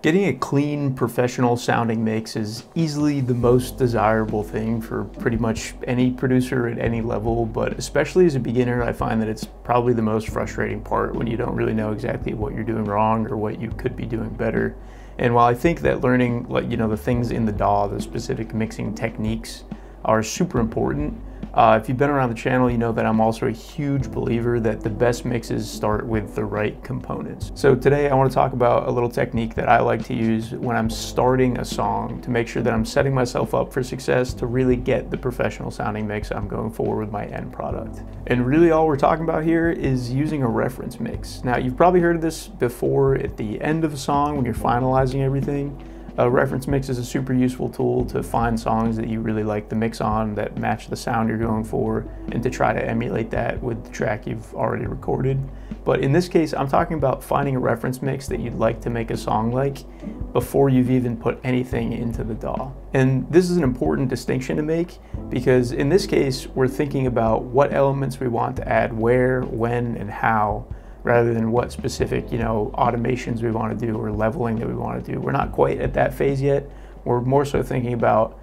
Getting a clean, professional sounding mix is easily the most desirable thing for pretty much any producer at any level, but especially as a beginner, I find that it's probably the most frustrating part when you don't really know exactly what you're doing wrong or what you could be doing better. And while I think that learning, like, the things in the DAW, the specific mixing techniques, are super important, if you've been around the channel, you know that I'm also a huge believer that the best mixes start with the right components. So today I want to talk about a little technique that I like to use when I'm starting a song to make sure that I'm setting myself up for success to really get the professional sounding mix I'm going for with my end product. And really all we're talking about here is using a reference mix. Now, you've probably heard of this before at the end of a song when you're finalizing everything. A reference mix is a super useful tool to find songs that you really like the mix on that match the sound you're going for, and to try to emulate that with the track you've already recorded. But in this case, I'm talking about finding a reference mix that you'd like to make a song like before you've even put anything into the DAW. And this is an important distinction to make because in this case, we're thinking about what elements we want to add where, when, and how, rather than what specific, automations we want to do or leveling that we want to do. We're not quite at that phase yet. We're more so thinking about,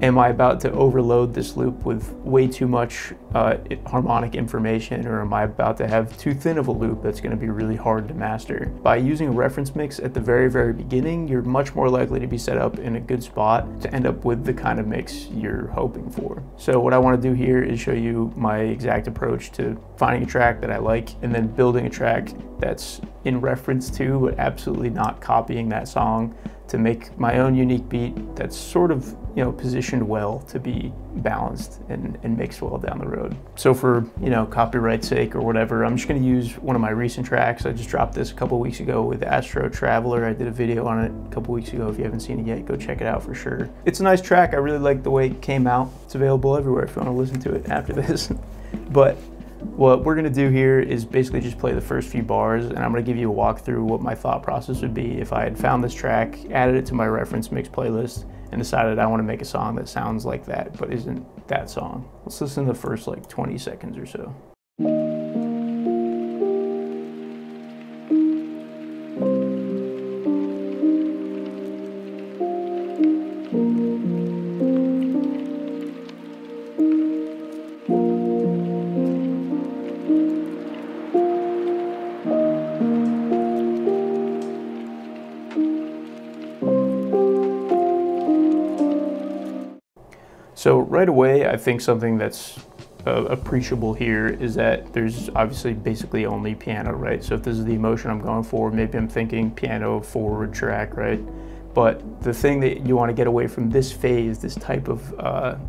am I about to overload this loop with way too much harmonic information, or am I about to have too thin of a loop that's going to be really hard to master? By using a reference mix at the very, very beginning, you're much more likely to be set up in a good spot to end up with the kind of mix you're hoping for. So what I want to do here is show you my exact approach to finding a track that I like and then building a track that's in reference to, but absolutely not copying that song, to make my own unique beat that's sort of, positioned well to be balanced and mixed well down the road. So for, copyright's sake or whatever, I'm just gonna use one of my recent tracks. I just dropped this a couple weeks ago with Astro Traveler. I did a video on it a couple weeks ago. If you haven't seen it yet, go check it out for sure. It's a nice track. I really like the way it came out. It's available everywhere if you wanna listen to it after this. But what we're gonna do here is basically just play the first few bars, and I'm gonna give you a walkthrough what my thought process would be if I had found this track, added it to my reference mix playlist, and decided I want to make a song that sounds like that, but isn't that song. Let's listen to the first 20 seconds or so. So right away, I think something that's appreciable here is that there's obviously basically only piano, right? So if this is the emotion I'm going for, maybe I'm thinking piano forward track, right? But the thing that you want to get away from this phase, this type of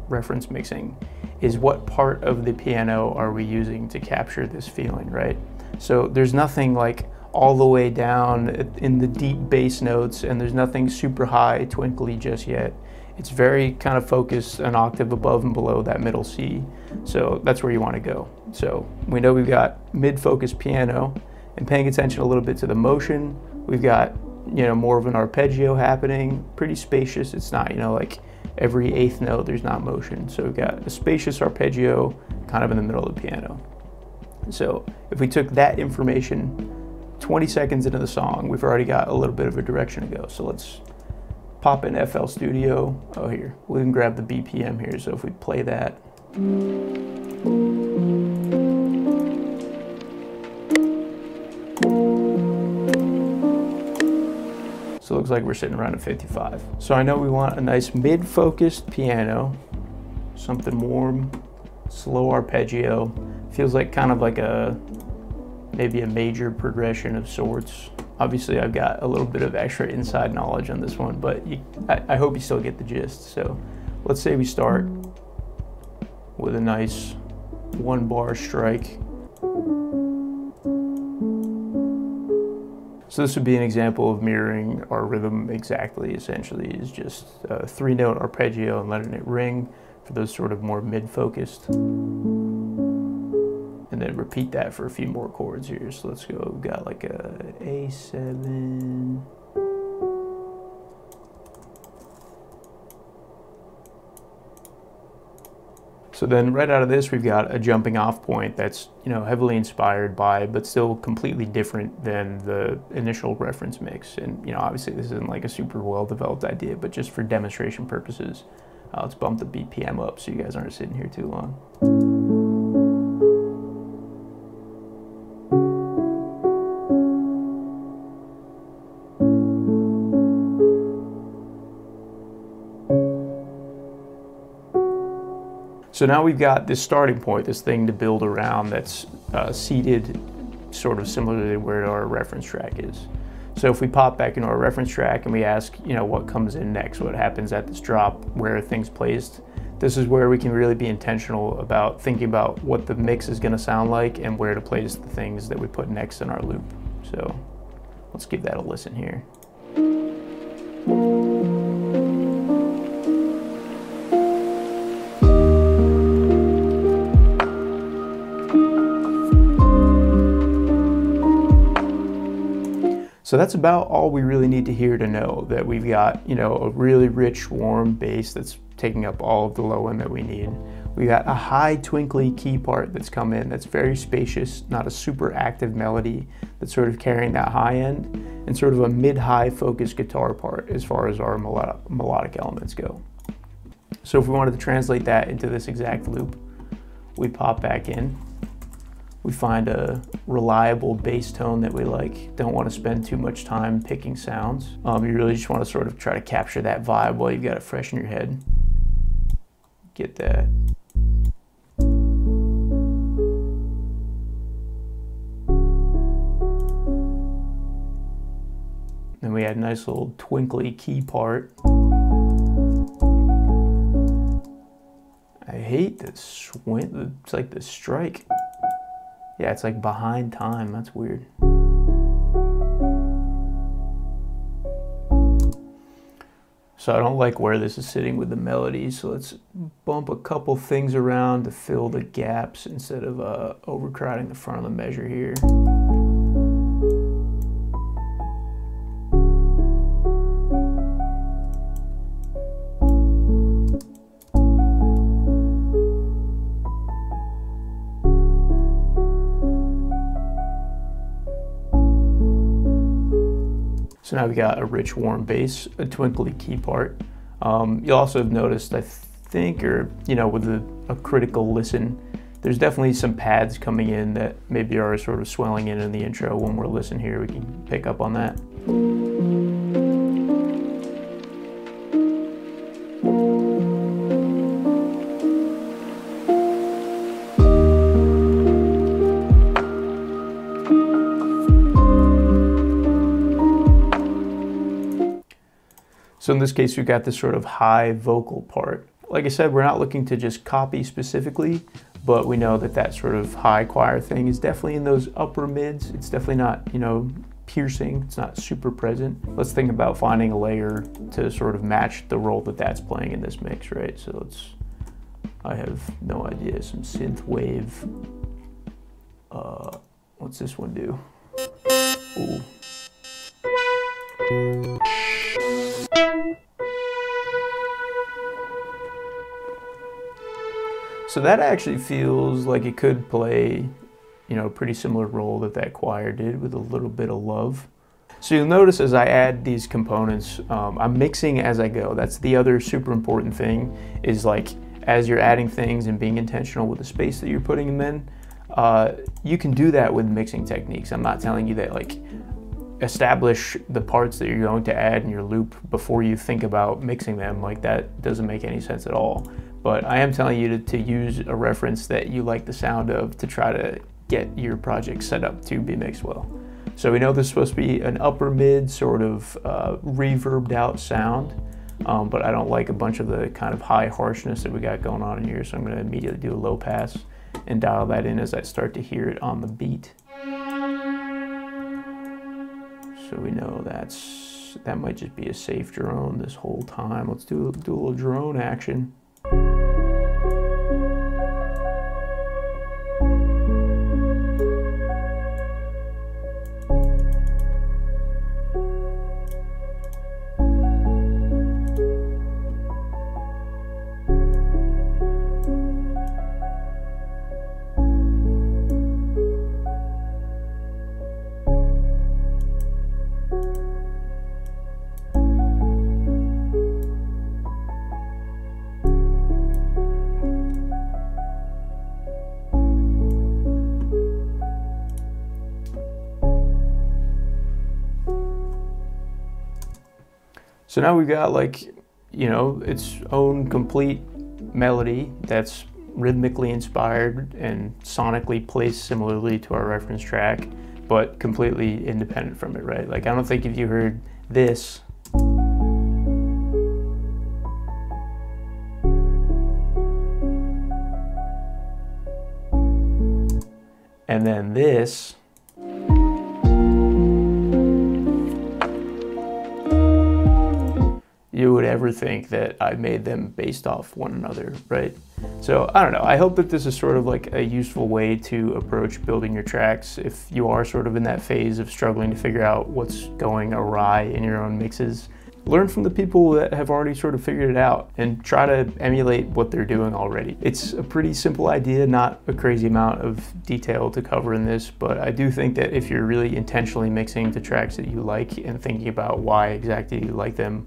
reference mixing, is what part of the piano are we using to capture this feeling, right? So there's nothing like all the way down in the deep bass notes, and there's nothing super high twinkly just yet. It's very kind of focused an octave above and below that middle C. So that's where you want to go. So we know we've got mid-focused piano, and paying attention a little bit to the motion, we've got, more of an arpeggio happening, pretty spacious. It's not, like every eighth note, there's not motion. So we've got a spacious arpeggio kind of in the middle of the piano. So if we took that information 20 seconds into the song, we've already got a little bit of a direction to go. So let's pop in FL Studio. Oh, here, we can grab the BPM here. So if we play that. So it looks like we're sitting around at 55. So I know we want a nice mid-focused piano, something warm, slow arpeggio. Feels like kind of like maybe a major progression of sorts. Obviously, I've got a little bit of extra inside knowledge on this one, but I hope you still get the gist. So let's say we start with a nice 1-bar strike. So this would be an example of mirroring our rhythm exactly, essentially, is just a 3-note arpeggio and letting it ring for those sort of more mid-focused. And then repeat that for a few more chords here. So let's go, we've got like a A7. So then right out of this, we've got a jumping off point that's, you know, heavily inspired by, but still completely different than the initial reference mix. And, you know, obviously this isn't like a super well developed idea, but just for demonstration purposes, let's bump the BPM up so you guys aren't sitting here too long. So now we've got this starting point, this thing to build around that's seated sort of similar to where our reference track is. So if we pop back into our reference track and we ask, you know, what comes in next, what happens at this drop, where are things placed, this is where we can really be intentional about thinking about what the mix is going to sound like and where to place the things that we put next in our loop. So let's give that a listen here. So that's about all we really need to hear to know that we've got, you know, a really rich, warm bass that's taking up all of the low end that we need. We got a high twinkly key part that's come in that's very spacious, not a super active melody that's sort of carrying that high end, and sort of a mid-high focused guitar part as far as our melodic elements go. So if we wanted to translate that into this exact loop, we pop back in. We find a reliable bass tone that we like. Don't want to spend too much time picking sounds. You really just want to sort of try to capture that vibe while you've got it fresh in your head. Get that. Then we add a nice little twinkly key part. I hate this swing. It's like this strike. Yeah, it's like behind time. That's weird. So I don't like where this is sitting with the melody, so let's bump a couple things around to fill the gaps instead of overcrowding the front of the measure here. So now we got a rich, warm bass, a twinkly key part. You'll also have noticed, I think, or, you know, with a critical listen, there's definitely some pads coming in that maybe are sort of swelling in the intro. When we're listening here, we can pick up on that. So in this case, we've got this sort of high vocal part. Like I said, we're not looking to just copy specifically, but we know that that sort of high choir thing is definitely in those upper mids. It's definitely not, you know, piercing. It's not super present. Let's think about finding a layer to sort of match the role that that's playing in this mix, right? So let's, I have no idea, some synth wave. What's this one do? Ooh. So that actually feels like it could play, you know, a pretty similar role that that choir did with a little bit of love. So you'll notice as I add these components, I'm mixing as I go. That's the other super important thing, is like as you're adding things and being intentional with the space that you're putting them in, you can do that with mixing techniques. I'm not telling you that like establish the parts that you're going to add in your loop before you think about mixing them. Like that doesn't make any sense at all. But I am telling you to use a reference that you like the sound of to try to get your project set up to be mixed well. So we know this is supposed to be an upper mid sort of reverbed out sound, but I don't like a bunch of the kind of high harshness that we got going on in here, so I'm going to immediately do a low pass and dial that in as I start to hear it on the beat. So we know that might just be a safe drone this whole time. Let's do a little drone action. So now we've got like, you know, its own complete melody that's rhythmically inspired and sonically placed similarly to our reference track, but completely independent from it, right? Like I don't think if you heard this, and then this, you would ever think that I made them based off one another, right? So I don't know, I hope that this is sort of like a useful way to approach building your tracks if you are sort of in that phase of struggling to figure out what's going awry in your own mixes. Learn from the people that have already sort of figured it out and try to emulate what they're doing already. It's a pretty simple idea, not a crazy amount of detail to cover in this, but I do think that if you're really intentionally mixing the tracks that you like and thinking about why exactly you like them,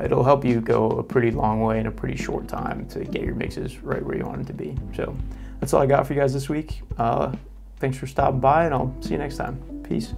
it'll help you go a pretty long way in a pretty short time to get your mixes right where you want them to be. So that's all I got for you guys this week. Thanks for stopping by, and I'll see you next time. Peace.